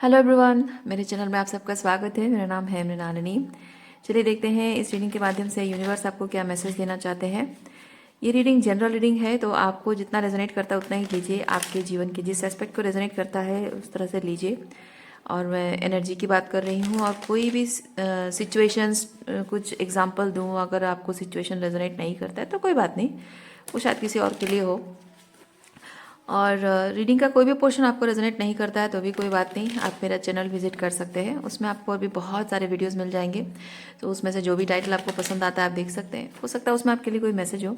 Hello everyone, मेरे channel में आप सबका स्वागत है। मेरा नाम है मृणालिनी। चलिए देखते हैं इस रीडिंग के माध्यम से यूनिवर्स आपको क्या मैसेज देना चाहते हैं। ये रीडिंग जनरल रीडिंग है, तो आपको जितना रेजोनेट करता है उतना ही लीजिए। आपके जीवन के जिस एस्पेक्ट को रेजोनेट करता है उस तरह से लीजिए। और मैं एनर्जी की बात कर रही हूँ, और कोई भी सिचुएशंस कुछ एग्जांपल दूँ। अगर आपको सिचुएशन रेजोनेट नहीं करता है तो कोई बात नहीं, वो शायद किसी और के लिए हो। और रीडिंग का कोई भी पोर्शन आपको रेजोनेट नहीं करता है तो भी कोई बात नहीं, आप मेरा चैनल विजिट कर सकते हैं। उसमें आपको और भी बहुत सारे वीडियोस मिल जाएंगे, तो उसमें से जो भी टाइटल आपको पसंद आता है आप देख सकते हैं। हो सकता है उसमें आपके लिए कोई मैसेज हो।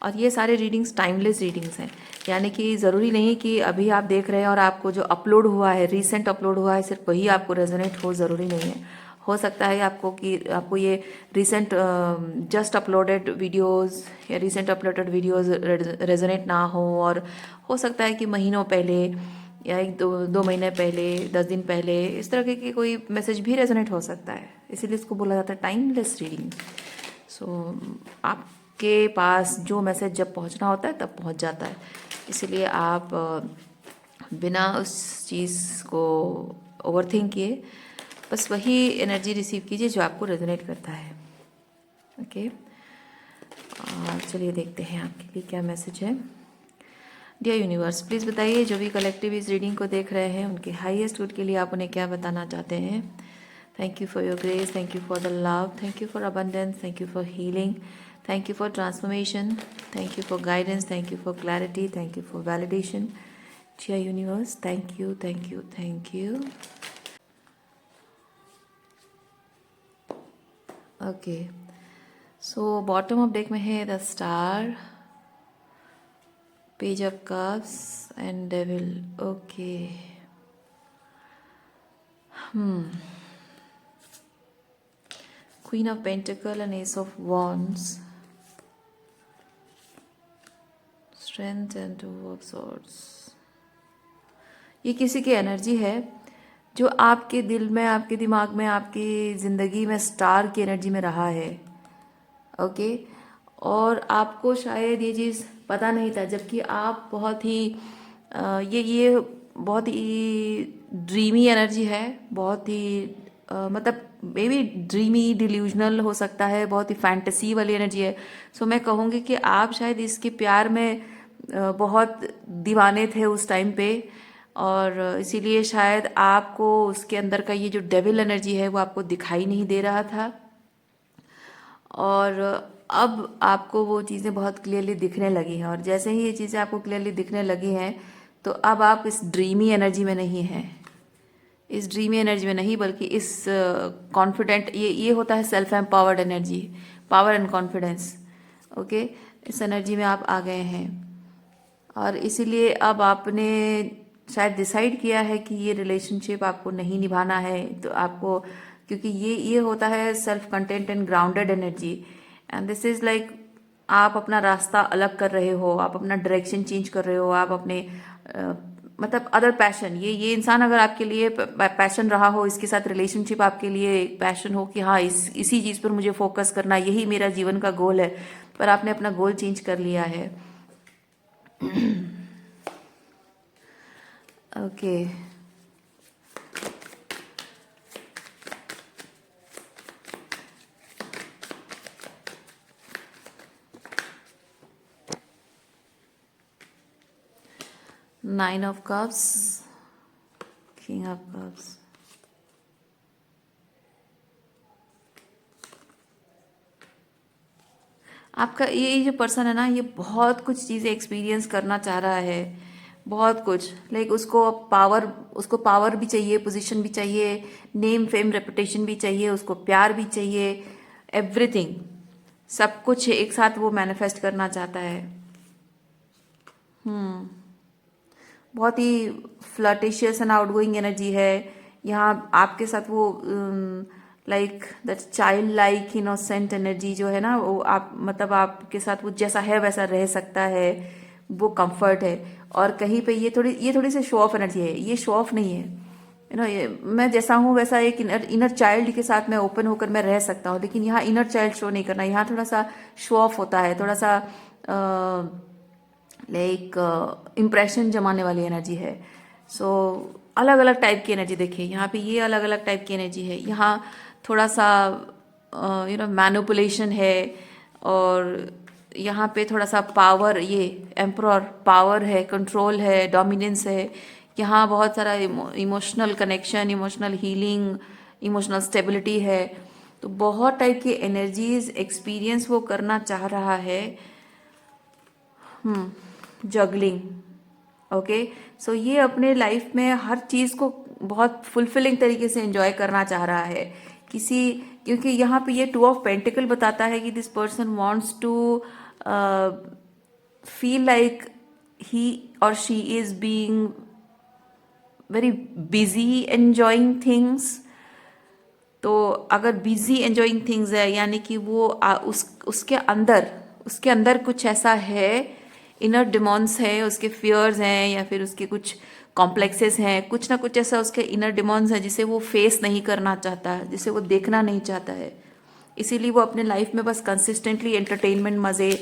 और ये सारे रीडिंग्स टाइमलेस रीडिंग्स हैं, यानी कि ज़रूरी नहीं कि अभी आप देख रहे हैं और आपको जो अपलोड हुआ है, रिसेंट अपलोड हुआ है, सिर्फ वही आपको रेजोनेट हो, ज़रूरी नहीं है। हो सकता है आपको ये रिसेंट जस्ट अपलोडेड वीडियोस या रिसेंट अपलोडेड वीडियोस रेजोनेट ना हो और सकता है कि महीनों पहले या एक दो महीने पहले, 10 दिन पहले, इस तरह के कोई मैसेज भी रेजोनेट हो सकता है। इसीलिए इसको बोला जाता है टाइमलेस रीडिंग। सो आपके पास जो मैसेज जब पहुंचना होता है तब पहुंच जाता है। इसीलिए आप बिना उस चीज़ को ओवरथिंक किए बस वही एनर्जी रिसीव कीजिए जो आपको रेजोनेट करता है। ओके, चलिए देखते हैं आपके लिए क्या मैसेज है। डियर यूनिवर्स, प्लीज़ बताइए जो भी कलेक्टिव इस रीडिंग को देख रहे हैं उनके हाईएस्ट गुड के लिए आप उन्हें क्या बताना चाहते हैं। Thank you for your grace, thank you for the love, thank you for abundance, thank you for healing, thank you for transformation, thank you for guidance, thank you for clarity, thank you for validation. Dear universe, thank you, thank you, thank you. Okay, so bottom of deck में है the star, page of cups and devil. Okay, queen of pentacle and ace of wands, strength and two of swords. ये किसी की energy है जो आपके दिल में, आपके दिमाग में, आपकी ज़िंदगी में स्टार की एनर्जी में रहा है। ओके, और आपको शायद ये चीज़ पता नहीं था, जबकि आप बहुत ही ये बहुत ही ड्रीमी एनर्जी है। बहुत ही मतलब मे बी ड्रीमी डिल्यूजनल हो सकता है, बहुत ही फैंटेसी वाली एनर्जी है। सो मैं कहूँगी कि आप शायद इसके प्यार में बहुत दीवाने थे उस टाइम पे, और इसीलिए शायद आपको उसके अंदर का ये जो डेविल एनर्जी है वो आपको दिखाई नहीं दे रहा था। और अब आपको वो चीज़ें बहुत क्लियरली दिखने लगी हैं, और जैसे ही ये चीज़ें आपको क्लियरली दिखने लगी हैं तो अब आप इस ड्रीमी एनर्जी में नहीं हैं। इस ड्रीमी एनर्जी में नहीं, बल्कि इस कॉन्फिडेंट, ये होता है self empowered energy, power and confidence. Okay, इस एनर्जी में आप आ गए हैं, और इसीलिए अब आपने शायद डिसाइड किया है कि ये रिलेशनशिप आपको नहीं निभाना है। तो आपको, क्योंकि ये होता है self content and grounded energy, and this is like आप अपना रास्ता अलग कर रहे हो, आप अपना डायरेक्शन चेंज कर रहे हो, आप अपने मतलब अदर पैशन, ये इंसान अगर आपके लिए पैशन रहा हो, इसके साथ रिलेशनशिप आपके लिए एक पैशन हो कि हाँ इसी चीज़ पर मुझे फोकस करना, यही मेरा जीवन का गोल है, पर आपने अपना गोल चेंज कर लिया है। Okay, nine of cups, king of cups. आपका ये जो पर्सन है ना, ये बहुत कुछ चीज़ें एक्सपीरियंस करना चाह रहा है, बहुत कुछ। लाइक उसको पावर भी चाहिए, पोजीशन भी चाहिए, नेम फेम रेपुटेशन भी चाहिए, उसको प्यार भी चाहिए, एवरीथिंग, सब कुछ एक साथ वो मैनिफेस्ट करना चाहता है। बहुत ही फ्लर्टिशियस एंड आउटगोइंग एनर्जी है यहाँ आपके साथ। वो like that child like innocent energy जो है ना, वो आप मतलब आपके साथ वो जैसा है वैसा रह सकता है, वो कंफर्ट है। और कहीं पे ये थोड़ी सी शो ऑफ एनर्जी है, ये शो ऑफ नहीं है। मैं जैसा हूँ वैसा एक इनर चाइल्ड के साथ मैं ओपन होकर मैं रह सकता हूँ, लेकिन यहाँ इनर चाइल्ड शो नहीं करना, यहाँ थोड़ा सा शो ऑफ होता है, थोड़ा सा लाइक इम्प्रेशन जमाने वाली एनर्जी है। सो अलग अलग टाइप की एनर्जी देखिए, यहाँ पे ये अलग अलग टाइप की एनर्जी है, यहाँ थोड़ा सा मैनिपुलेशन है, और यहाँ पे थोड़ा सा पावर, ये एम्परर पावर है, कंट्रोल है, डोमिनेंस है। यहाँ बहुत सारा emotional connection, emotional healing, emotional stability है। तो बहुत टाइप की एनर्जीज एक्सपीरियंस वो करना चाह रहा है। Juggling, okay. सो ये अपने लाइफ में हर चीज़ को बहुत फुलफिलिंग तरीके से एंजॉय करना चाह रहा है किसी, क्योंकि यहाँ पे ये 2 ऑफ पेंटिकल बताता है कि this person wants to feel like he और she is being very busy enjoying things. तो अगर बिजी एंजॉइंग थिंग्स है, यानी कि वो उसके अंदर कुछ ऐसा है, इनर डिमॉन्स है, उसके फियर्स हैं, या फिर उसके कुछ कॉम्प्लेक्सेस हैं, कुछ ना कुछ ऐसा उसके इनर डिमॉन्स है जिसे वो फेस नहीं करना चाहता है, जिसे वो देखना नहीं चाहता है। इसीलिए वो अपने लाइफ में बस कंसिस्टेंटली एंटरटेनमेंट, मज़े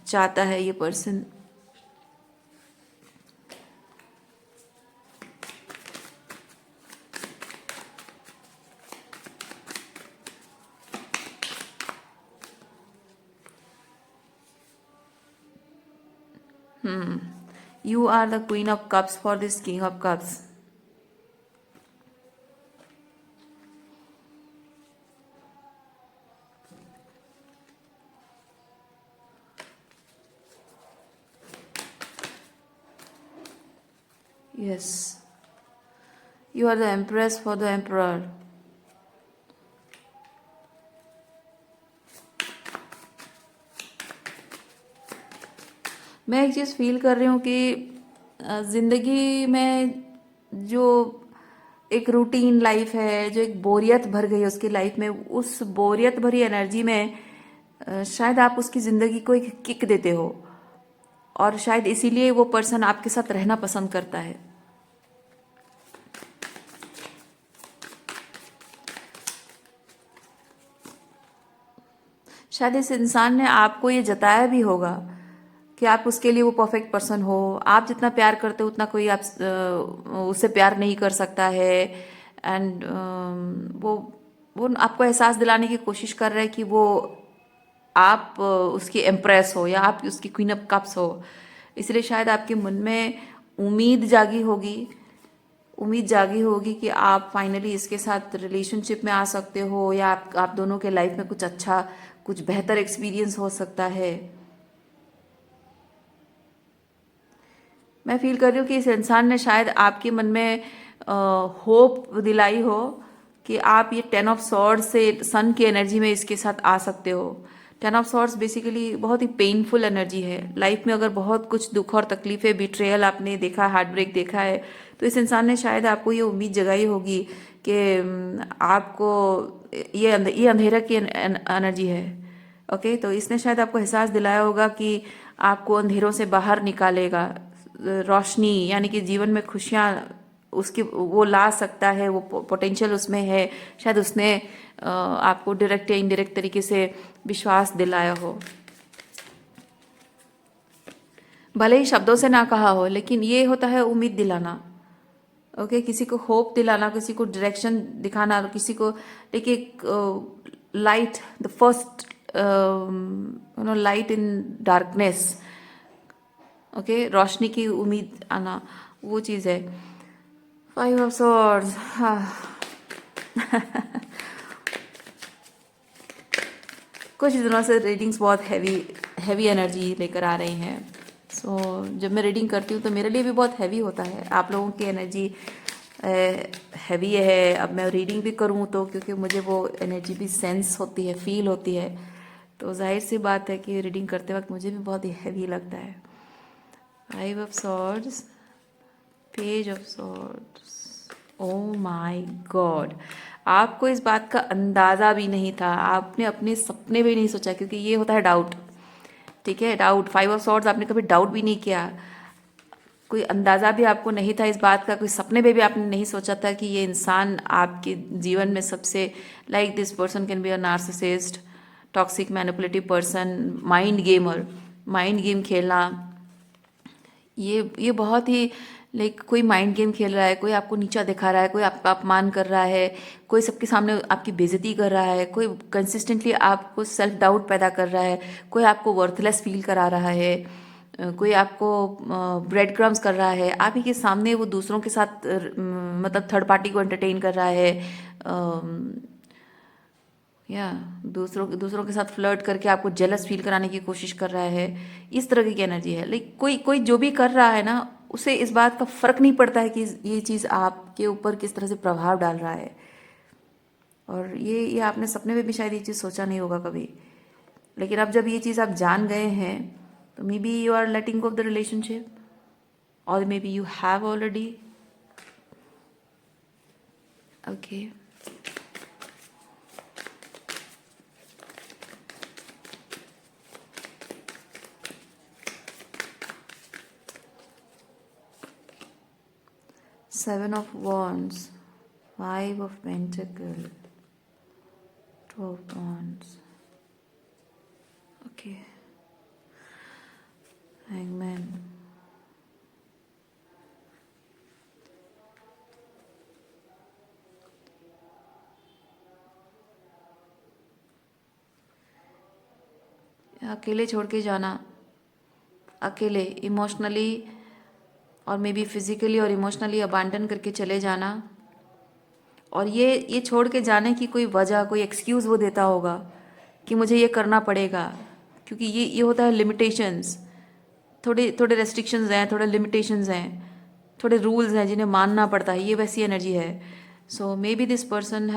चाहता है ये person. You are the Queen of Cups for this King of Cups. Yes. You are the Empress for the Emperor. मैं एक चीज़ फील कर रही हूँ कि ज़िंदगी में जो एक रूटीन लाइफ है, जो एक बोरियत भर गई है उसकी लाइफ में, उस बोरियत भरी एनर्जी में शायद आप उसकी ज़िंदगी को एक किक देते हो, और शायद इसीलिए वो पर्सन आपके साथ रहना पसंद करता है। शायद इस इंसान ने आपको ये जताया भी होगा कि आप उसके लिए वो परफेक्ट पर्सन हो। आप जितना प्यार करते हो उतना कोई आप उससे प्यार नहीं कर सकता है। एंड वो आपको एहसास दिलाने की कोशिश कर रहा है कि वो आप उसकी एम्प्रेस हो, या आप उसकी क्वीन ऑफ कप्स हो। इसलिए शायद आपके मन में उम्मीद जागी होगी कि आप फाइनली इसके साथ रिलेशनशिप में आ सकते हो, या आप दोनों के लाइफ में कुछ अच्छा, कुछ बेहतर एक्सपीरियंस हो सकता है। मैं फील कर रही हूँ कि इस इंसान ने शायद आपके मन में होप दिलाई हो कि आप ये 10 ऑफ सॉर्ड्स से सन की एनर्जी में इसके साथ आ सकते हो। 10 ऑफ सॉर्ड्स बेसिकली बहुत ही पेनफुल एनर्जी है। लाइफ में अगर बहुत कुछ दुख और तकलीफें, बिट्रेयल आपने देखा, हार्ट ब्रेक देखा है, तो इस इंसान ने शायद आपको ये उम्मीद जगाई होगी कि आपको ये अंधेरा की एनर्जी है। ओके, तो इसने शायद आपको एहसास दिलाया होगा कि आपको अंधेरों से बाहर निकालेगा, रोशनी, यानी कि जीवन में खुशियाँ उसकी वो ला सकता है, वो पोटेंशियल उसमें है। शायद उसने आपको डायरेक्ट या इनडायरेक्ट तरीके से विश्वास दिलाया हो, भले ही शब्दों से ना कहा हो, लेकिन ये होता है उम्मीद दिलाना। ओके, किसी को होप दिलाना, किसी को डायरेक्शन दिखाना, किसी को, देखिए light, the first light in darkness. Okay, रोशनी की उम्मीद आना, वो चीज़ है। 5 ऑफ सॉर्ड्स, कुछ दिनों से रीडिंग्स बहुत हैवी एनर्जी लेकर आ रही हैं। सो जब मैं रीडिंग करती हूँ तो मेरे लिए भी बहुत हैवी होता है। आप लोगों की एनर्जी हैवी है। अब मैं रीडिंग भी करूँ तो, क्योंकि मुझे वो एनर्जी भी सेंस होती है, फील होती है, तो जाहिर सी बात है कि रीडिंग करते वक्त मुझे भी बहुत ही हैवी लगता है। 5 of swords, page of swords, oh my God, आपको इस बात का अंदाज़ा भी नहीं था, आपने अपने सपने भी नहीं सोचा, क्योंकि ये होता है डाउट। ठीक है, डाउट, 5 ऑफ सॉर्ड्स, आपने कभी डाउट भी नहीं किया, कोई अंदाज़ा भी आपको नहीं था इस बात का, कोई सपने में भी आपने नहीं सोचा था कि ये इंसान आपके जीवन में सबसे, like this person can be a narcissist, toxic manipulative person, mind gamer, mind game खेलना, ये बहुत ही लाइक कोई माइंड गेम खेल रहा है, कोई आपको नीचा दिखा रहा है, कोई आपका अपमान कर रहा है, कोई सबके सामने आपकी बेइज्जती कर रहा है, कोई कंसिस्टेंटली आपको सेल्फ डाउट पैदा कर रहा है, कोई आपको वर्थलेस फील करा रहा है, कोई आपको ब्रेड क्रम्स कर रहा है आप ही के सामने, वो दूसरों के साथ मतलब थर्ड पार्टी को एंटरटेन कर रहा है, या दूसरों के साथ फ्लर्ट करके आपको जेलस फील कराने की कोशिश कर रहा है। इस तरह की एनर्जी है। लाइक कोई कोई जो भी कर रहा है ना, उसे इस बात का फर्क नहीं पड़ता है कि ये चीज़ आपके ऊपर किस तरह से प्रभाव डाल रहा है। और ये आपने सपने में भी शायद ये चीज़ सोचा नहीं होगा कभी, लेकिन अब जब ये चीज़ आप जान गए हैं तो maybe you are letting go off the relationship, और maybe you have already. Okay, Seven of Wands, Five of Pentacles, Two of Wands. Okay. Hangman. अकेले छोड़ के जाना, अकेले इमोशनली और मे बी फिजिकली और इमोशनली अबांडन करके चले जाना। और ये छोड़ के जाने की कोई वजह, कोई एक्सक्यूज़ वो देता होगा कि मुझे ये करना पड़ेगा, क्योंकि ये होता है लिमिटेशंस, थोड़े थोड़े रेस्ट्रिक्शंस हैं, थोड़े लिमिटेशंस हैं, थोड़े रूल्स हैं जिन्हें मानना पड़ता है। ये वैसी एनर्जी है। So maybe this person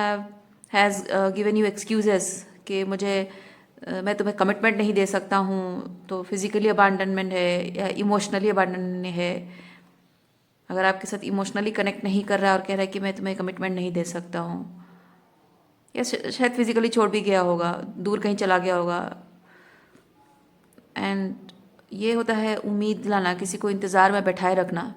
has given you excuses कि मैं तुम्हें कमिटमेंट नहीं दे सकता हूँ, तो फिजिकली अबांडनमेंट है या इमोशनली अबांडनमेंट है। अगर आपके साथ इमोशनली कनेक्ट नहीं कर रहा है और कह रहा है कि मैं तुम्हें कमिटमेंट नहीं दे सकता हूँ, या शायद फिजिकली छोड़ भी गया होगा, दूर कहीं चला गया होगा। एंड ये होता है उम्मीद दिलाना, किसी को इंतज़ार में बैठाए रखना।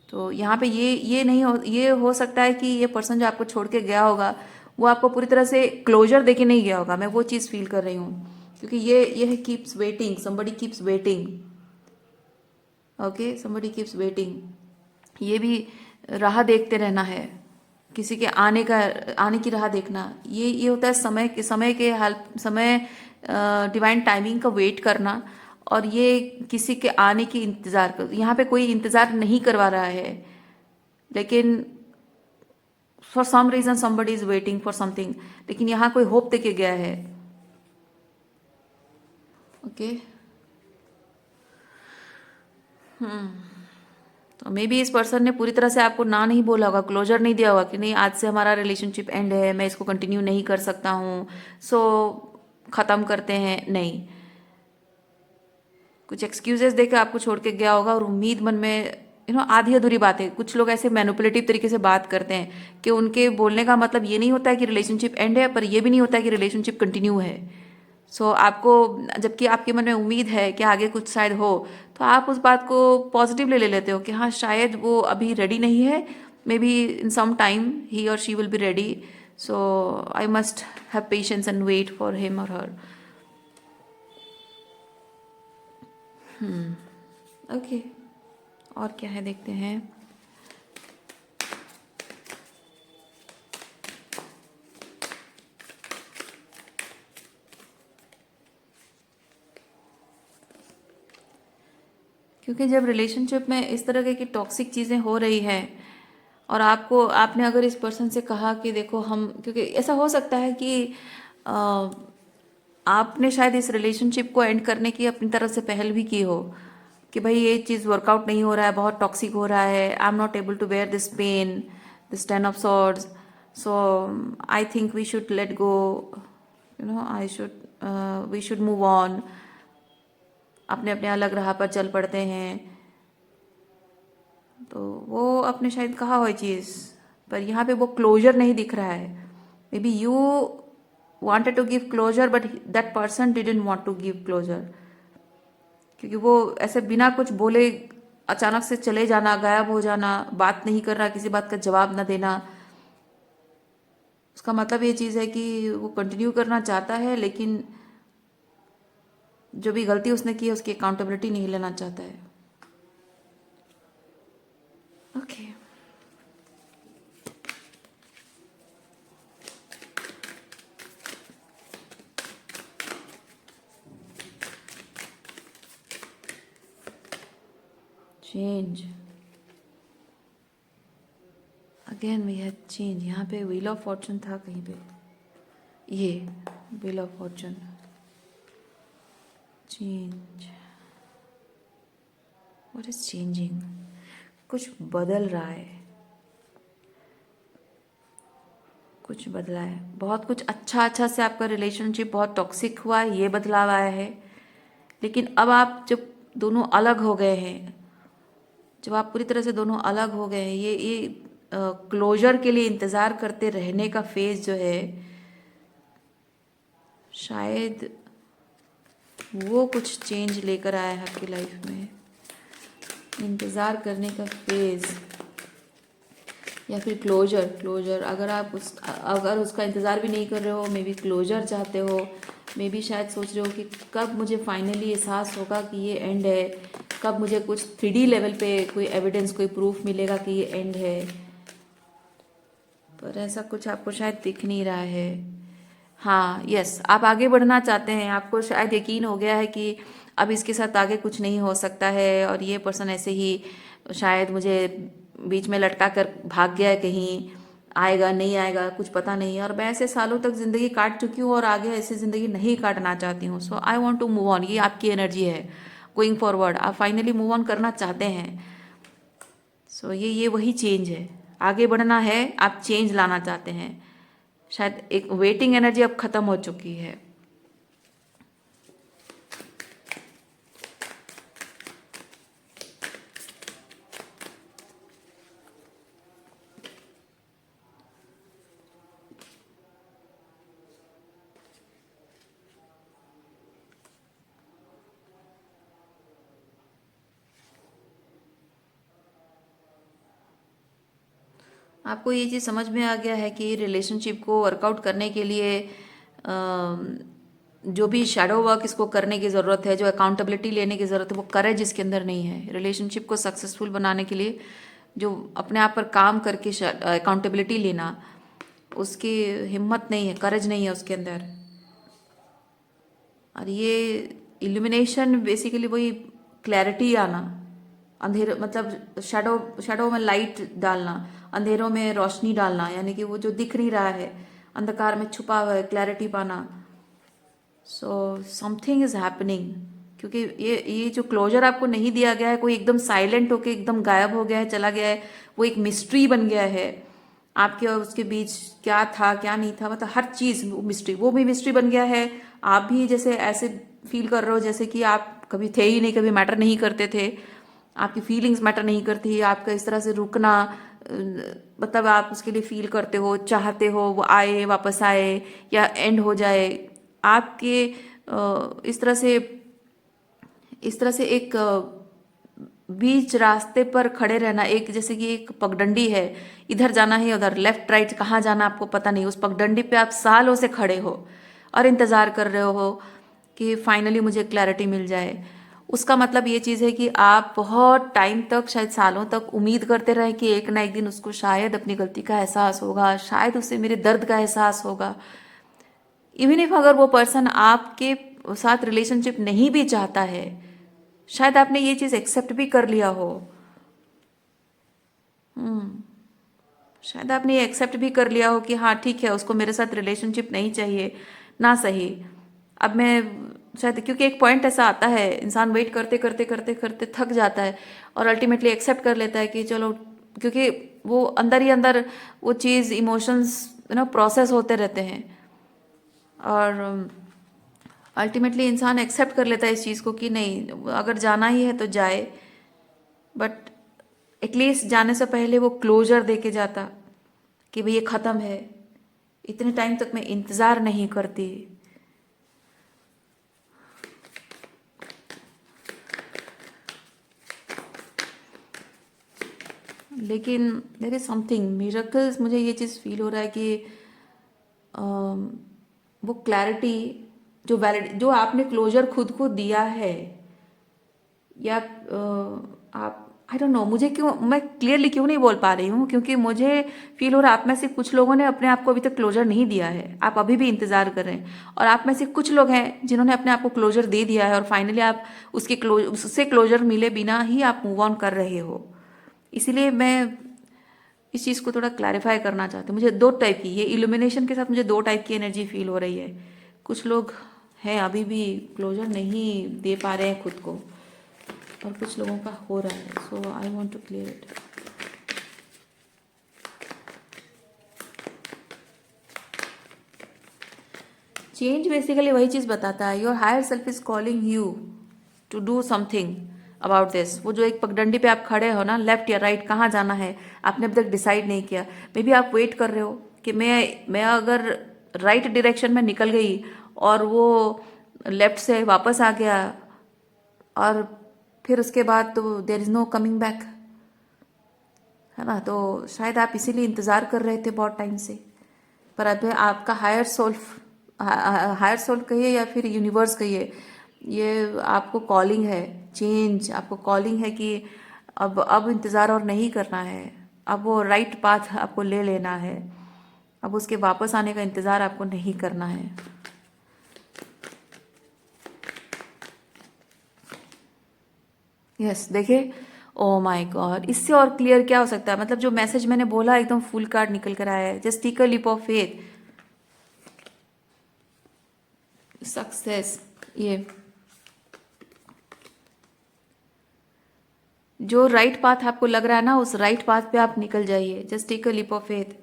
तो यहाँ पे ये हो सकता है कि ये पर्सन जो आपको छोड़ के गया होगा वो आपको पूरी तरह से क्लोजर देके नहीं गया होगा। मैं वो चीज़ फील कर रही हूँ, क्योंकि ये है keeps waiting, somebody keeps waiting. Okay, somebody keeps waiting. ये भी राह देखते रहना है, किसी के आने की राह देखना। ये होता है समय डिवाइन टाइमिंग का वेट करना, और ये किसी के आने की इंतज़ार कर। यहाँ पे कोई इंतज़ार नहीं करवा रहा है, लेकिन for some reason somebody is waiting for something, लेकिन यहाँ कोई होप देके गया है। ओके, तो मे बी इस पर्सन ने पूरी तरह से आपको ना नहीं बोला होगा, क्लोजर नहीं दिया होगा कि नहीं आज से हमारा रिलेशनशिप एंड है, मैं इसको कंटिन्यू नहीं कर सकता हूँ, सो ख़त्म करते हैं। नहीं, कुछ एक्सक्यूजेस देके आपको छोड़ के गया होगा, और उम्मीद मन में आधी अधूरी बातें। कुछ लोग ऐसे मैनिपुलेटिव तरीके से बात करते हैं कि उनके बोलने का मतलब ये नहीं होता है कि रिलेशनशिप एंड है, पर ये भी नहीं होता है कि रिलेशनशिप कंटिन्यू है। सो आपको, जबकि आपके मन में उम्मीद है कि आगे कुछ शायद हो, तो आप उस बात को पॉजिटिवली ले लेते हो कि हाँ शायद वो अभी रेडी नहीं है, may be in some time ही और she will be ready, so I must have patience and wait for him और हर। ओके, और क्या है देखते हैं। क्योंकि जब रिलेशनशिप में इस तरह की टॉक्सिक चीज़ें हो रही हैं, और आपने अगर इस पर्सन से कहा कि देखो हम, क्योंकि ऐसा हो सकता है कि आपने शायद इस रिलेशनशिप को एंड करने की अपनी तरफ से पहल भी की हो कि भाई ये चीज़ वर्कआउट नहीं हो रहा है, बहुत टॉक्सिक हो रहा है, I am not able to bear this pain, this 10 of swords, so I think we should let go, we should move on. अपने अपने अलग राह पर चल पड़ते हैं। तो वो आपने शायद कहा हो चीज़, पर यहाँ पे वो क्लोजर नहीं दिख रहा है। May be you wanted to give closure but that person didn't want to give closure, क्योंकि वो ऐसे बिना कुछ बोले अचानक से चले जाना, गायब हो जाना, बात नहीं करना, किसी बात का जवाब ना देना, उसका मतलब ये चीज़ है कि वो कंटिन्यू करना चाहता है, लेकिन जो भी गलती उसने की है उसकी अकाउंटेबिलिटी नहीं लेना चाहता है। Okay, change again, we have change. यहाँ पे व्हील ऑफ फॉर्चून था कहीं पे, ये wheel of fortune, change, what is changing, कुछ बदल रहा है, कुछ बदला है, बहुत कुछ अच्छा से आपका रिलेशनशिप बहुत टॉक्सिक हुआ है, ये बदलाव आया है। लेकिन अब आप जब दोनों अलग हो गए हैं, जब आप पूरी तरह से दोनों अलग हो गए हैं, ये क्लोजर के लिए इंतज़ार करते रहने का फेज़ जो है, शायद वो कुछ चेंज लेकर आया है आपकी लाइफ में। इंतज़ार करने का फेज़ या फिर क्लोजर, अगर उसका इंतज़ार भी नहीं कर रहे हो, मे बी क्लोजर चाहते हो, मे बी शायद सोच रहे हो कि कब मुझे फाइनली एहसास होगा कि ये एंड है, कब मुझे कुछ 3D लेवल पे कोई एविडेंस, कोई प्रूफ मिलेगा कि ये एंड है। पर ऐसा कुछ आपको शायद दिख नहीं रहा है। हाँ, यस, आप आगे बढ़ना चाहते हैं, आपको शायद यकीन हो गया है कि अब इसके साथ आगे कुछ नहीं हो सकता है, और ये पर्सन ऐसे ही शायद मुझे बीच में लटका कर भाग गया है, कहीं आएगा नहीं आएगा कुछ पता नहीं, और मैं ऐसे सालों तक ज़िंदगी काट चुकी हूँ और आगे ऐसी ज़िंदगी नहीं काटना चाहती हूँ। So I want to move on, ये आपकी एनर्जी है गोइंग फॉरवर्ड, आप फाइनली मूव ऑन करना चाहते हैं। सो ये वही चेंज है, आगे बढ़ना है, आप चेंज लाना चाहते हैं। शायद एक वेटिंग एनर्जी अब खत्म हो चुकी है। आपको ये चीज़ समझ में आ गया है कि रिलेशनशिप को वर्कआउट करने के लिए जो भी शैडो वर्क इसको करने की ज़रूरत है, जो अकाउंटेबिलिटी लेने की ज़रूरत है, वो करेज इसके अंदर नहीं है। रिलेशनशिप को सक्सेसफुल बनाने के लिए जो अपने आप पर काम करके अकाउंटेबिलिटी लेना, उसकी हिम्मत नहीं है, करेज नहीं है उसके अंदर। और ये इल्यूमिनेशन बेसिकली वही क्लैरिटी आना, अंधेरे मतलब शैडो में लाइट डालना, अंधेरों में रोशनी डालना, यानी कि वो जो दिख नहीं रहा है अंधकार में छुपा हुआ है, क्लैरिटी पाना। सो समथिंग इज हैपनिंग, क्योंकि ये जो क्लोजर आपको नहीं दिया गया है, कोई एकदम साइलेंट होके एकदम गायब हो गया है, चला गया है, वो एक मिस्ट्री बन गया है आपके और उसके बीच। क्या था क्या नहीं था, मतलब हर चीज़ मिस्ट्री, वो भी मिस्ट्री बन गया है। आप भी जैसे ऐसे फील कर रहे हो जैसे कि आप कभी थे ही नहीं, कभी मैटर नहीं करते थे, आपकी फीलिंग्स मैटर नहीं करती, आपका इस तरह से रुकना, मतलब आप उसके लिए फील करते हो, चाहते हो वो आए, वापस आए या एंड हो जाए। आपके इस तरह से एक बीच रास्ते पर खड़े रहना, एक जैसे कि एक पगडंडी है, इधर जाना है उधर लेफ्ट राइट कहाँ जाना आपको पता नहीं, उस पगडंडी पे आप सालों से खड़े हो और इंतज़ार कर रहे हो कि फाइनली मुझे क्लैरिटी मिल जाए। उसका मतलब ये चीज़ है कि आप बहुत टाइम तक, शायद सालों तक उम्मीद करते रहे कि एक ना एक दिन उसको शायद अपनी गलती का एहसास होगा, शायद उसे मेरे दर्द का एहसास होगा। इवन इफ अगर वो पर्सन आपके साथ रिलेशनशिप नहीं भी चाहता है, शायद आपने ये चीज़ एक्सेप्ट भी कर लिया हो। शायद आपने ये एक्सेप्ट भी कर लिया हो कि हाँ ठीक है, उसको मेरे साथ रिलेशनशिप नहीं चाहिए, ना सही। अब मैं शायद, क्योंकि एक पॉइंट ऐसा आता है, इंसान वेट करते करते करते करते थक जाता है और अल्टीमेटली एक्सेप्ट कर लेता है कि चलो, क्योंकि वो अंदर ही अंदर वो चीज़, इमोशंस प्रोसेस होते रहते हैं, और अल्टीमेटली इंसान एक्सेप्ट कर लेता है इस चीज़ को कि नहीं, अगर जाना ही है तो जाए, बट एटलीस्ट जाने से पहले वो क्लोजर दे के जाता कि भाई ये ख़त्म है, इतने टाइम तक मैं इंतज़ार नहीं करती। लेकिन देयर इज समथिंग मिरेकल्स, मुझे ये चीज़ फील हो रहा है कि वो क्लैरिटी, जो आपने क्लोजर खुद को दिया है, या आई डोंट नो मुझे क्यों, मैं क्लियरली क्यों नहीं बोल पा रही हूँ, क्योंकि मुझे फील हो रहा है आप में से कुछ लोगों ने अपने आप को अभी तक क्लोजर नहीं दिया है, आप अभी भी इंतजार कर रहे हैं, और आप में से कुछ लोग हैं जिन्होंने अपने आप को क्लोजर दे दिया है और फाइनली आप उससे क्लोजर मिले बिना ही आप मूव ऑन कर रहे हो। इसीलिए मैं इस चीज़ को थोड़ा क्लैरिफाई करना चाहती हूँ। मुझे दो टाइप की, ये इल्यूमिनेशन के साथ मुझे दो टाइप की एनर्जी फील हो रही है। कुछ लोग हैं अभी भी क्लोजर नहीं दे पा रहे हैं खुद को, और कुछ लोगों का हो रहा है। So I want to clear it. Change basically वही चीज़ बताता है, your higher self is calling you to do something about this. वो जो एक पगडंडी पे आप खड़े हो ना, लेफ्ट या राइट कहाँ जाना है आपने अभी तक डिसाइड नहीं किया। मे बी आप वेट कर रहे हो कि मैं अगर राइट डायरेक्शन में निकल गई और वो लेफ्ट से वापस आ गया, और फिर उसके बाद तो there is no coming back, है ना। तो शायद आप इसीलिए इंतज़ार कर रहे थे बहुत टाइम से। पर अब आपका हायर सोल कहिए या फिर यूनिवर्स कहिए, ये आपको कॉलिंग है, चेंज आपको कॉलिंग है कि अब इंतज़ार और नहीं करना है, अब वो राइट पाथ आपको ले लेना है, अब उसके वापस आने का इंतज़ार आपको नहीं करना है। यस देखिए, ओ माय गॉड, इससे और क्लियर क्या हो सकता है। मतलब जो मैसेज मैंने बोला एकदम फुल कार्ड निकल कर आया है। Just take a leap of faith, success. ये जो राइट पाथ आपको लग रहा है ना, उस राइट पाथ पे आप निकल जाइए। Just take a leap of faith.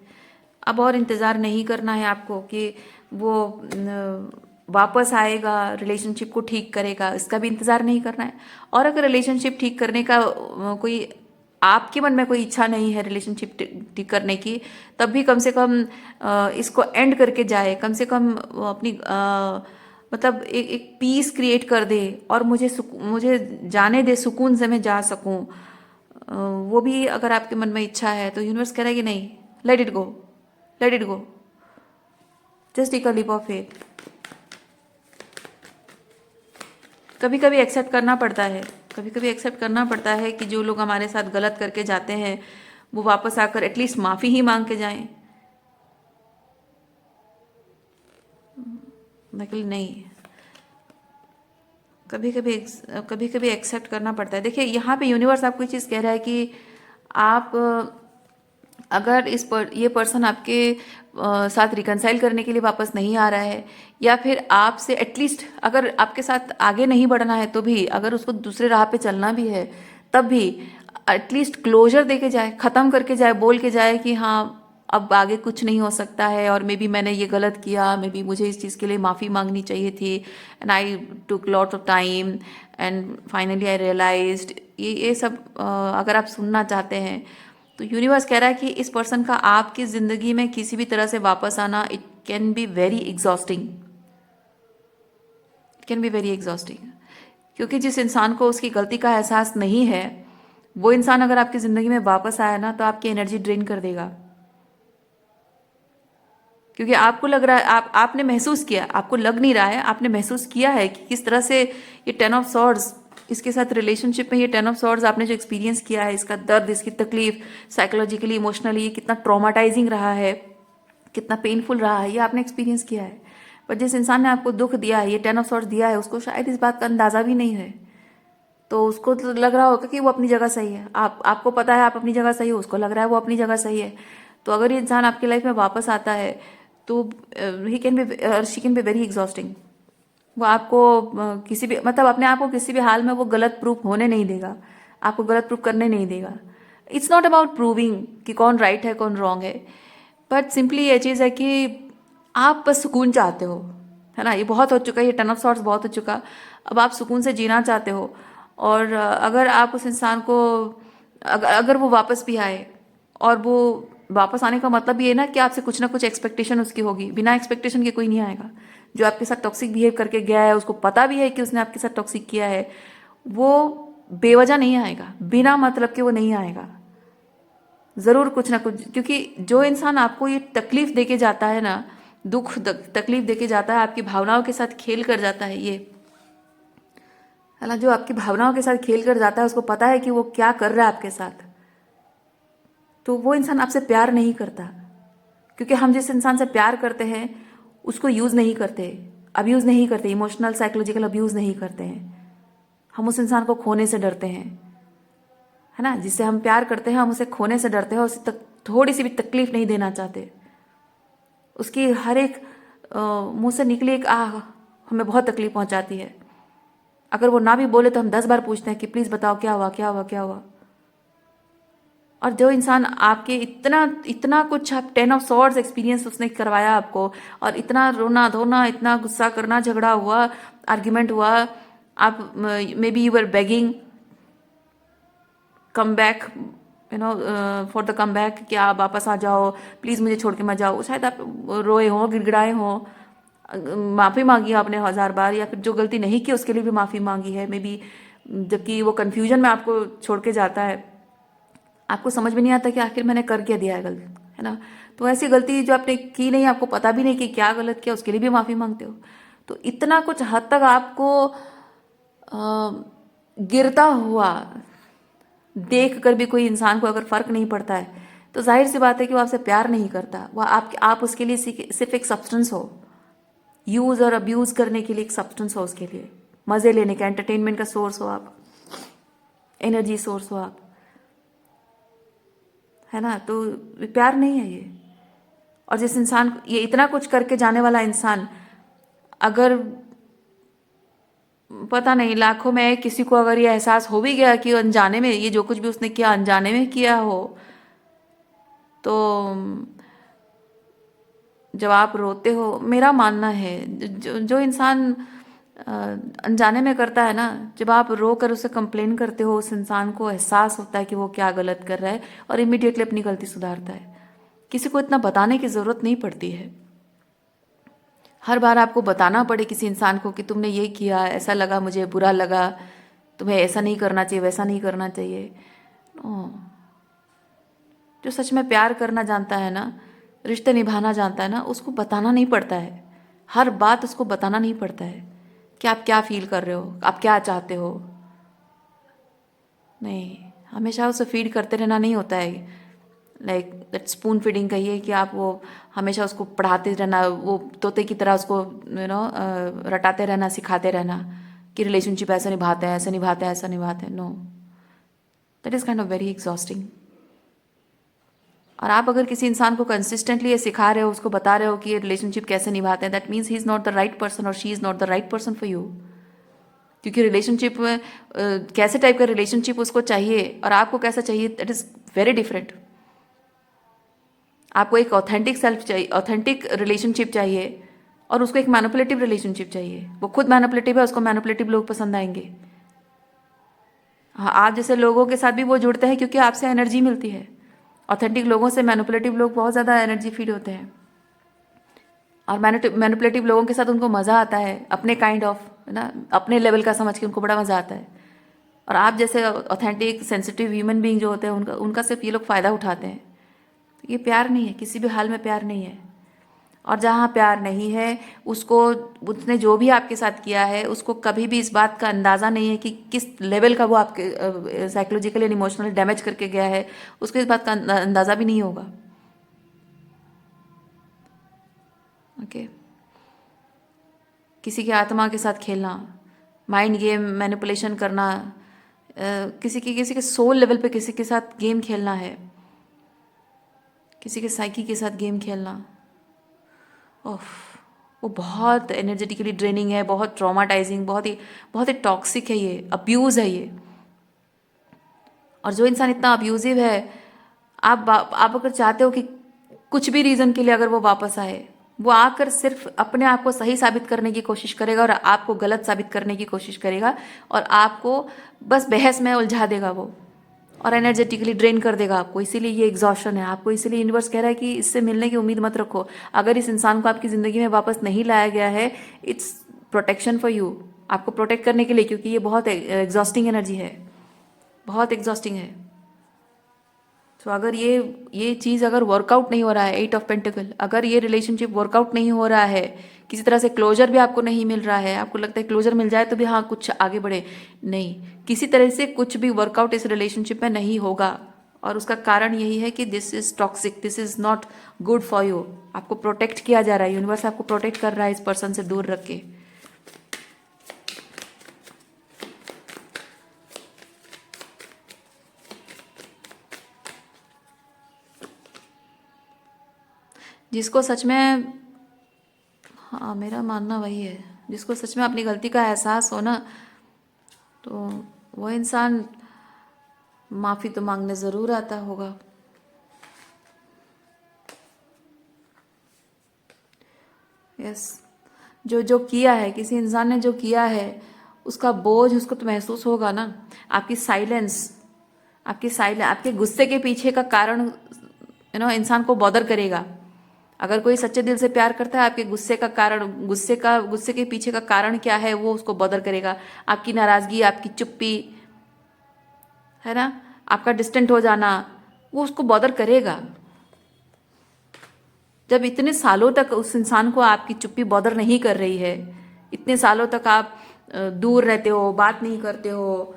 अब और इंतज़ार नहीं करना है आपको कि वो वापस आएगा, रिलेशनशिप को ठीक करेगा, इसका भी इंतज़ार नहीं करना है। और अगर रिलेशनशिप ठीक करने का कोई आपके मन में कोई इच्छा नहीं है रिलेशनशिप ठीक करने की, तब भी कम से कम इसको एंड करके जाए, कम से कम अपनी मतलब एक पीस क्रिएट कर दे, और मुझे जाने दे, सुकून से मैं जा सकूं। वो भी अगर आपके मन में इच्छा है तो यूनिवर्स कह रहा है कि नहीं, let it go, let it go, just take a leap of faith. कभी कभी एक्सेप्ट करना पड़ता है, कभी कभी एक्सेप्ट करना पड़ता है कि जो लोग हमारे साथ गलत करके जाते हैं वो वापस आकर एटलीस्ट माफ़ी ही मांग के जाएं। नकली नहीं, कभी कभी एक्सेप्ट करना पड़ता है। देखिए यहाँ पे यूनिवर्स आपको ये चीज़ कह रहा है कि आप अगर ये पर्सन आपके साथ रिकनसाइल करने के लिए वापस नहीं आ रहा है, या फिर आपसे एटलीस्ट अगर आपके साथ आगे नहीं बढ़ना है तो भी, अगर उसको दूसरे राह पे चलना भी है तब भी एटलीस्ट क्लोजर दे के जाए, ख़त्म करके जाए, बोल के जाए कि हाँ अब आगे कुछ नहीं हो सकता है, और मे बी मैंने ये गलत किया, मे बी मुझे इस चीज़ के लिए माफ़ी मांगनी चाहिए थी, and I took lot of time and finally I realised. ये सब अगर आप सुनना चाहते हैं तो यूनिवर्स कह रहा है कि इस पर्सन का आपकी ज़िंदगी में किसी भी तरह से वापस आना, it can be very exhausting, can be very exhausting. क्योंकि जिस इंसान को उसकी गलती का एहसास नहीं है, वो इंसान अगर आपकी ज़िंदगी में वापस आया ना तो आपकी एनर्जी ड्रेन कर देगा। क्योंकि आपको लग रहा है, आपने महसूस किया, आपको लग नहीं रहा है, आपने महसूस किया है कि किस तरह से ये 10 ऑफ सॉर्ड्स इसके साथ रिलेशनशिप में, ये 10 ऑफ सॉर्ड्स आपने जो एक्सपीरियंस किया है, इसका दर्द, इसकी तकलीफ, साइकोलॉजिकली, इमोशनली ये कितना ट्रॉमाटाइजिंग रहा है, कितना पेनफुल रहा है, ये आपने एक्सपीरियंस किया है। पर जिस इंसान ने आपको दुख दिया है, ये 10 ऑफ सॉर्ड्स दिया है, उसको शायद इस बात का अंदाजा भी नहीं है। तो उसको तो लग रहा होगा कि वो अपनी जगह सही है, आपको पता है आप अपनी जगह सही हो, उसको लग रहा है वो अपनी जगह सही है। तो अगर ये इंसान आपकी लाइफ में वापस आता है तो he can be, she can be very exhausting. वो आपको किसी भी, मतलब अपने आप को किसी भी हाल में वो गलत प्रूफ होने नहीं देगा, आपको गलत प्रूफ करने नहीं देगा। इट्स नॉट अबाउट प्रूविंग कि कौन राइट है कौन रॉन्ग है, बट सिंपली ये चीज़ है कि आप बस सुकून चाहते हो, है ना। ये बहुत हो चुका है, ये 10 ऑफ सॉर्ट्स बहुत हो चुका। अब आप सुकून से जीना चाहते हो, और अगर आप उस इंसान को अगर वो वापस भी आए, और वो वापस आने का मतलब ये है ना कि आपसे कुछ ना कुछ एक्सपेक्टेशन उसकी होगी, बिना एक्सपेक्टेशन के कोई नहीं आएगा। जो आपके साथ टॉक्सिक बिहेव करके गया है, उसको पता भी है कि उसने आपके साथ टॉक्सिक किया है, वो बेवजह नहीं आएगा, बिना मतलब के वो नहीं आएगा, ज़रूर कुछ ना कुछ। क्योंकि जो इंसान आपको ये तकलीफ देके जाता है ना, दुख तकलीफ देके जाता है, आपकी भावनाओं के साथ खेल कर जाता है, ये है ना, जो आपकी भावनाओं के साथ खेल कर जाता है, उसको पता है कि वो क्या कर रहा है आपके साथ, तो वो इंसान आपसे प्यार नहीं करता। क्योंकि हम जिस इंसान से प्यार करते हैं उसको यूज़ नहीं करते, अब्यूज़ नहीं करते, इमोशनल साइकोलॉजिकल अब्यूज़ नहीं करते हैं। हम उस इंसान को खोने से डरते हैं, है ना, जिससे हम प्यार करते हैं हम उसे खोने से डरते हैं, उसे तक थोड़ी सी भी तकलीफ नहीं देना चाहते। उसकी हर एक मुंह से निकली एक आह हमें बहुत तकलीफ पहुंचाती है। अगर वो ना भी बोले तो हम 10 बार पूछते हैं कि प्लीज़ बताओ क्या हुआ, क्या हुआ, क्या हुआ। और जो इंसान आपके इतना इतना कुछ, आप 10 ऑफ सॉर्ड्स एक्सपीरियंस उसने करवाया आपको, और इतना रोना धोना, इतना गुस्सा करना, झगड़ा हुआ, आर्ग्यूमेंट हुआ, आप may be you were begging come back, you know, for the come back, कि आप वापस आ जाओ, प्लीज़ मुझे छोड़ के मत जाओ। शायद आप रोए हो, गिड़गिड़ाए हो, माफ़ी मांगी आपने 1000 बार, या फिर जो गलती नहीं की उसके लिए भी माफ़ी मांगी है मे बी, जबकि वो कन्फ्यूजन में आपको छोड़ के जाता है, आपको समझ में नहीं आता कि आखिर मैंने कर क्या दिया है गलत, है ना। तो ऐसी गलती जो आपने की नहीं, आपको पता भी नहीं कि क्या गलत किया, उसके लिए भी माफ़ी मांगते हो। तो इतना कुछ हद तक आपको गिरता हुआ देख कर भी कोई इंसान को अगर फर्क नहीं पड़ता है, तो जाहिर सी बात है कि वो आपसे प्यार नहीं करता। वह आप उसके लिए सिर्फ एक सब्सटेंस हो, यूज और अब्यूज करने के लिए एक सब्सटेंस हो, उसके लिए मजे लेने का, एंटरटेनमेंट का सोर्स हो आप, एनर्जी सोर्स हो आप, है ना। तो प्यार नहीं है ये। और जिस इंसान, ये इतना कुछ करके जाने वाला इंसान, अगर पता नहीं लाखों में किसी को अगर ये एहसास हो भी गया कि अनजाने में ये जो कुछ भी उसने किया अनजाने में किया हो, तो जब आप रोते हो, मेरा मानना है जो इंसान अनजाने में करता है ना, जब आप रो कर उसे कंप्लेन करते हो, उस इंसान को एहसास होता है कि वो क्या गलत कर रहा है और इमीडिएटली अपनी गलती सुधारता है। किसी को इतना बताने की ज़रूरत नहीं पड़ती है। हर बार आपको बताना पड़े किसी इंसान को कि तुमने ये किया, ऐसा लगा, मुझे बुरा लगा, तुम्हें ऐसा नहीं करना चाहिए, वैसा नहीं करना चाहिए। नो। जो सच में प्यार करना जानता है ना, रिश्ते निभाना जानता है ना, उसको बताना नहीं पड़ता है, हर बात उसको बताना नहीं पड़ता है कि आप क्या फील कर रहे हो, आप क्या चाहते हो। नहीं, हमेशा उसे फीड करते रहना नहीं होता है। लाइक दैट स्पून फीडिंग कहिए, कि आप वो हमेशा उसको पढ़ाते रहना, वो तोते की तरह उसको रटाते रहना, सिखाते रहना कि रिलेशनशिप ऐसा निभाते हैं, ऐसा निभाते हैं, ऐसा निभाते हैं। No, that is kind of very exhausting. और आप अगर किसी इंसान को कंसिस्टेंटली ये सिखा रहे हो, उसको बता रहे हो कि ये रिलेशनशिप कैसे निभाते हैं, that means he is not the right person और she is not the right person for you. क्योंकि रिलेशनशिप में कैसे टाइप का रिलेशनशिप उसको चाहिए और आपको कैसा चाहिए, दैट इज़ वेरी डिफरेंट। आपको एक ऑथेंटिक सेल्फ चाहिए, ऑथेंटिक रिलेशनशिप चाहिए, और उसको एक मैनिपुलेटिव रिलेशनशिप चाहिए। वो खुद मैनिपुलेटिव है, उसको मैनिपुलेटिव लोग पसंद आएंगे। हाँ, आप जैसे लोगों के साथ भी वो जुड़ते हैं क्योंकि आपसे एनर्जी मिलती है। ऑथेंटिक लोगों से मैनिपुलेटिव लोग बहुत ज़्यादा एनर्जी फीड होते हैं, और मैनिपुलेटिव लोगों के साथ उनको मज़ा आता है, अपने काइंड ऑफ, है ना, अपने लेवल का समझ के उनको बड़ा मज़ा आता है। और आप जैसे ऑथेंटिक सेंसिटिव ह्यूमन बीइंग जो होते हैं, उनका सिर्फ ये लोग फ़ायदा उठाते हैं। तो ये प्यार नहीं है, किसी भी हाल में प्यार नहीं है। और जहाँ प्यार नहीं है, उसको, उसने जो भी आपके साथ किया है, उसको कभी भी इस बात का अंदाज़ा नहीं है कि किस लेवल का वो आपके साइकोलॉजिकल एंड इमोशनल डैमेज करके गया है, उसको इस बात का अंदाज़ा भी नहीं होगा। ओके। किसी की आत्मा के साथ खेलना, माइंड गेम, मैनिपुलेशन करना, किसी के सोल लेवल पे किसी के साथ गेम खेलना है, किसी के साइकी के साथ गेम खेलना, ओफ, वो बहुत एनर्जेटिकली ड्रेनिंग है, बहुत ट्रॉमाटाइजिंग, बहुत ही टॉक्सिक है, ये अब्यूज़ है ये। और जो इंसान इतना अब्यूजिव है, आप अगर चाहते हो कि कुछ भी रीज़न के लिए अगर वो वापस आए, वो आकर सिर्फ अपने आप को सही साबित करने की कोशिश करेगा और आपको गलत साबित करने की कोशिश करेगा, और आपको बस बहस में उलझा देगा वो, और एनर्जेटिकली ड्रेन कर देगा आपको। इसीलिए ये एग्जॉशन है आपको, इसीलिए यूनिवर्स कह रहा है कि इससे मिलने की उम्मीद मत रखो। अगर इस इंसान को आपकी ज़िंदगी में वापस नहीं लाया गया है, इट्स प्रोटेक्शन फॉर यू, आपको प्रोटेक्ट करने के लिए, क्योंकि ये बहुत एग्जॉस्टिंग एनर्जी है, बहुत एग्जॉस्टिंग है। तो अगर ये चीज़ अगर वर्कआउट नहीं हो रहा है, 8 ऑफ पेंटिकल, अगर ये रिलेशनशिप वर्कआउट नहीं हो रहा है, किसी तरह से क्लोजर भी आपको नहीं मिल रहा है, आपको लगता है क्लोजर मिल जाए तो भी हाँ कुछ आगे बढ़े, नहीं, किसी तरह से कुछ भी वर्कआउट इस रिलेशनशिप में नहीं होगा। और उसका कारण यही है कि this is toxic, this is not good for you. आपको प्रोटेक्ट किया जा रहा है, यूनिवर्स आपको प्रोटेक्ट कर रहा है इस पर्सन से दूर रख के। जिसको सच में, हाँ मेरा मानना वही है, जिसको सच में अपनी गलती का एहसास हो ना, तो वो इंसान माफ़ी तो मांगने ज़रूर आता होगा। यस, जो जो किया है, किसी इंसान ने जो किया है उसका बोझ उसको तो महसूस होगा ना। आपकी साइलेंस, आपके गुस्से के पीछे का कारण इंसान को बॉदर करेगा। अगर कोई सच्चे दिल से प्यार करता है, आपके गुस्से का कारण, गुस्से के पीछे का कारण क्या है वो उसको बॉदर करेगा। आपकी नाराज़गी, आपकी चुप्पी, है ना, आपका डिस्टेंट हो जाना, वो उसको बॉदर करेगा। जब इतने सालों तक उस इंसान को आपकी चुप्पी बॉदर नहीं कर रही है, इतने सालों तक आप दूर रहते हो, बात नहीं करते हो,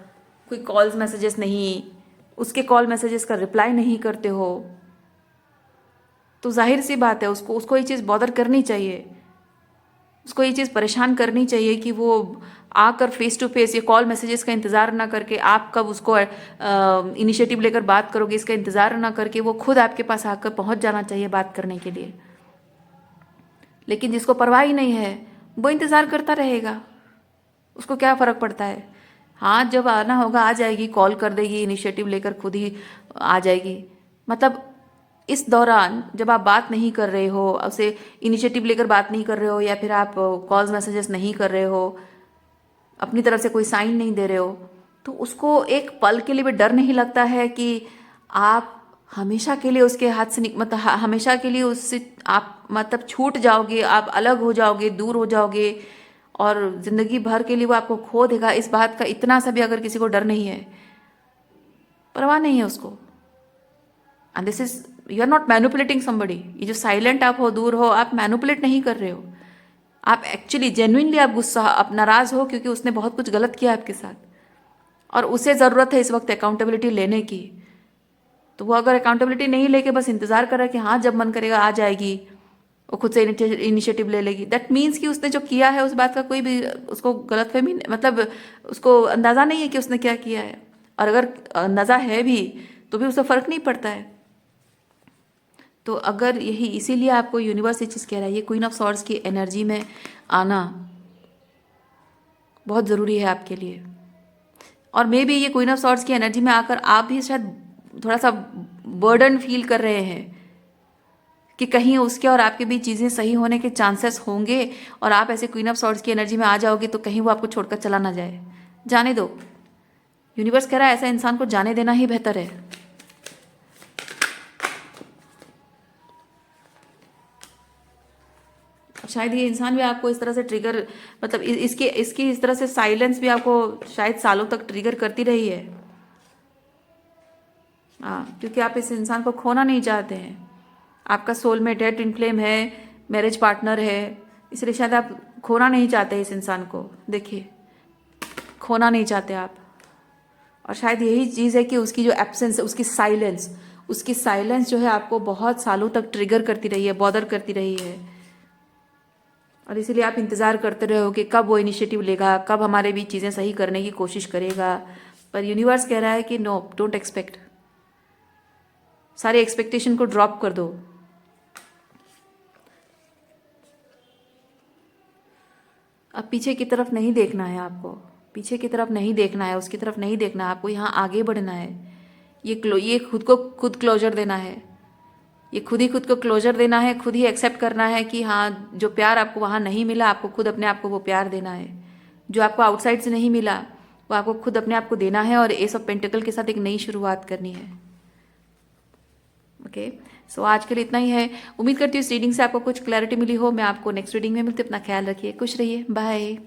कोई कॉल्स मैसेजेस नहीं, उसके कॉल मैसेजेस का रिप्लाई नहीं करते हो, तो जाहिर सी बात है उसको ये चीज़ बॉदर करनी चाहिए, उसको ये चीज़ परेशान करनी चाहिए कि वो आकर फेस टू फेस, ये कॉल मैसेजेस का इंतज़ार ना करके, आप कब उसको इनिशिएटिव लेकर बात करोगे इसका इंतज़ार ना करके, वो खुद आपके पास आकर पहुंच जाना चाहिए बात करने के लिए। लेकिन जिसको परवाह ही नहीं है वो इंतज़ार करता रहेगा, उसको क्या फ़र्क पड़ता है। हाँ, जब आना होगा आ जाएगी, कॉल कर देगी, इनिशिएटिव लेकर खुद ही आ जाएगी। मतलब इस दौरान जब आप बात नहीं कर रहे हो, उसे इनिशिएटिव लेकर बात नहीं कर रहे हो, या फिर आप कॉल्स मैसेजेस नहीं कर रहे हो, अपनी तरफ से कोई साइन नहीं दे रहे हो, तो उसको एक पल के लिए भी डर नहीं लगता है कि आप हमेशा के लिए उसके हाथ से मतलब हमेशा के लिए उससे आप मतलब छूट जाओगे, आप अलग हो जाओगे, दूर हो जाओगे, और जिंदगी भर के लिए वो आपको खो देगा। इस बात का इतना सा भी अगर किसी को डर नहीं है, परवाह नहीं है उसको, and this is, you are not manipulating somebody. ये जो साइलेंट आप हो, दूर हो, आप मैनिपुलेट नहीं कर रहे हो, आप एक्चुअली जेन्युइनली आप गुस्सा, आप नाराज हो क्योंकि उसने बहुत कुछ गलत किया आपके साथ, और उसे ज़रूरत है इस वक्त अकाउंटेबिलिटी लेने की। तो वो अगर अकाउंटेबिलिटी नहीं लेके बस इंतजार कर रहा है कि हाँ जब मन करेगा आ जाएगी, वो खुद से इनिशिएटिव ले लेगी, दैट मीन्स कि उसने जो किया है उस बात का कोई भी उसको गलतफहमी, मतलब उसको अंदाज़ा नहीं है कि उसने क्या किया है। और अगर अंदाज़ा है भी तो भी उससे फ़र्क नहीं पड़ता है। तो अगर यही, इसीलिए आपको यूनिवर्स ये चीज़ कह रहा है, ये क्वीन ऑफ सॉर्ड्स की एनर्जी में आना बहुत ज़रूरी है आपके लिए। और मे बी ये क्वीन ऑफ सॉर्ड्स की एनर्जी में आकर आप भी शायद थोड़ा सा बर्डन फील कर रहे हैं कि कहीं उसके और आपके बीच चीज़ें सही होने के चांसेस होंगे, और आप ऐसे क्वीन ऑफ सॉर्ड्स की एनर्जी में आ जाओगे तो कहीं वो आपको छोड़कर चला ना जाए। जाने दो, यूनिवर्स कह रहा है ऐसा इंसान को जाने देना ही बेहतर है। शायद ये इंसान भी आपको इस तरह से ट्रिगर, मतलब इसकी इस तरह से साइलेंस भी आपको शायद सालों तक ट्रिगर करती रही है। हाँ, क्योंकि आप इस इंसान को खोना नहीं चाहते हैं। आपका सोलमेट है, ट्विन फ्लेम है, मैरिज पार्टनर है, इसलिए शायद आप खोना नहीं चाहते इस इंसान को। देखिए, खोना नहीं चाहते आप, और शायद यही चीज़ है कि उसकी जो एब्सेंस है, उसकी साइलेंस जो है आपको बहुत सालों तक ट्रिगर करती रही है, बॉदर करती रही है, और इसीलिए आप इंतज़ार करते रहे हो कि कब वो इनिशिएटिव लेगा, कब हमारे बीच चीज़ें सही करने की कोशिश करेगा। पर यूनिवर्स कह रहा है कि नो, डोंट एक्सपेक्ट, सारे एक्सपेक्टेशन को ड्रॉप कर दो। अब पीछे की तरफ नहीं देखना है आपको, पीछे की तरफ नहीं देखना है, उसकी तरफ नहीं देखना है, आपको यहाँ आगे बढ़ना है। ये खुद को खुद क्लोजर देना है, ये खुद ही खुद को क्लोजर देना है, खुद ही एक्सेप्ट करना है कि हाँ जो प्यार आपको वहाँ नहीं मिला, आपको खुद अपने आप को वो प्यार देना है। जो आपको आउटसाइड से नहीं मिला वो आपको खुद अपने आप को देना है, और एस ऑफ पेंटिकल के साथ एक नई शुरुआत करनी है। ओके, सो आज के लिए इतना ही है। उम्मीद करती हूँ इस रीडिंग से आपको कुछ क्लैरिटी मिली हो। मैं आपको नेक्स्ट रीडिंग में मिलती हूँ। अपना ख्याल रखिए, खुश रहिए, बाय।